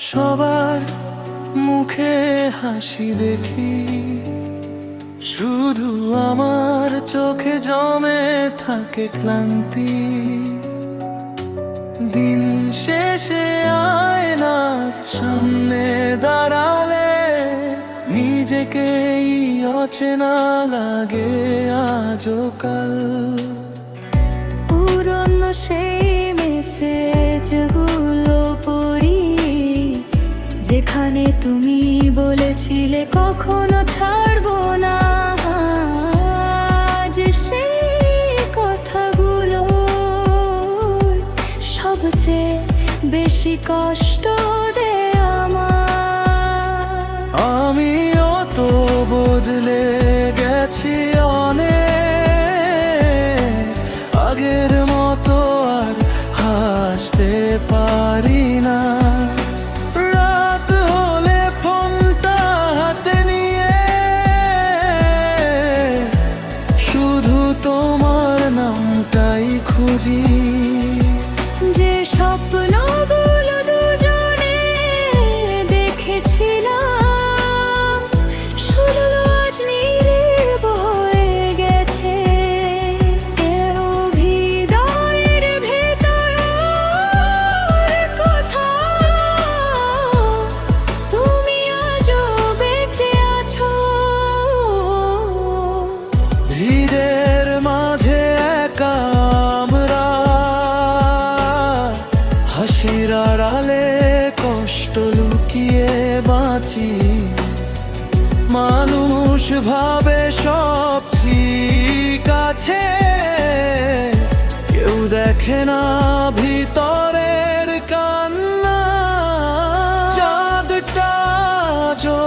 সবার মুখে হাসি দেখি, শুধু আমার চোখে জমে থাকে ক্লান্তি। দিন শেষে আয়নার সামনে দাঁড়ালে নিজেকেই অচেনা লাগে আজও কাল। পুরনো সেই মেসেজগুলো পড়ি, যেখানে তুমি বলেছিলে কখনো ছাড়বো না। যে সেই কথাগুলো সবচেয়ে বেশি কষ্ট দেয় আমার। আমিও তো বদলে গেছি অনেক, আগের মতো আর হাসতে পারি না। রাত হলে ফোনটা হাতে নিয়ে শুধু তোমার নামটাই খুঁজি। যে স্বপ্নগুলো দুজনে দেখেছিলাম শুধু আজ নীরব হয়ে গেছে। কেউ হৃদয়ের ভেতর কথা, তুমি আজও বেঁচে আছো। ভিড়ের মাঝে একা আমরা, হাসির আড়ালে কষ্ট লুকিয়ে বাঁচি। মানুষ ভাবে সব ঠিক আছে, কেউ দেখে না ভিতরের কান্না। চাঁদটা আজও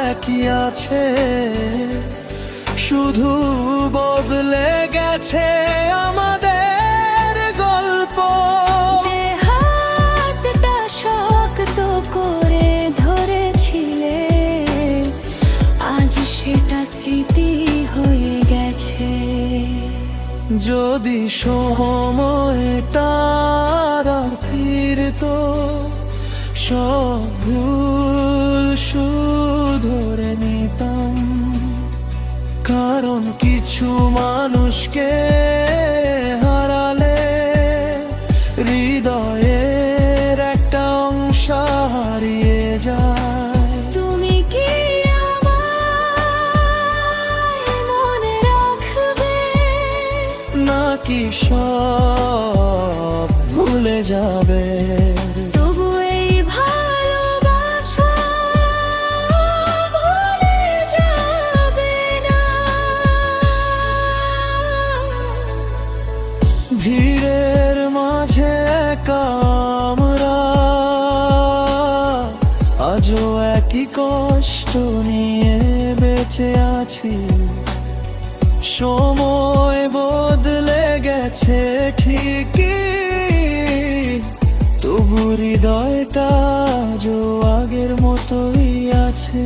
একই আছে, শুধু বদলে গেছে আমাদের গল্প। যে হাতটা শক্ত করে ধরেছিলে আজ সেটা স্মৃতি হয়ে গেছে। যদি সময়টা আর ফিরতো, সব ভুল শুধরে নিতাম। কারণ কিছু মানুষকে হারালে হৃদয়ের একটা অংশ হারিয়ে যায়। তুমি কি আমায় মনে রাখবে, নাকি সব ভুলে যাবে? তবু এই ভালোবাসা ভুলে যাবে না। ভিড়ের মাঝে একা আমরা, আজও একই কষ্ট নিয়ে বেঁচে আছি। সময় বদলে গেছে ঠিকই, তবু হৃদয়টা আজও আগের মতোই আছে।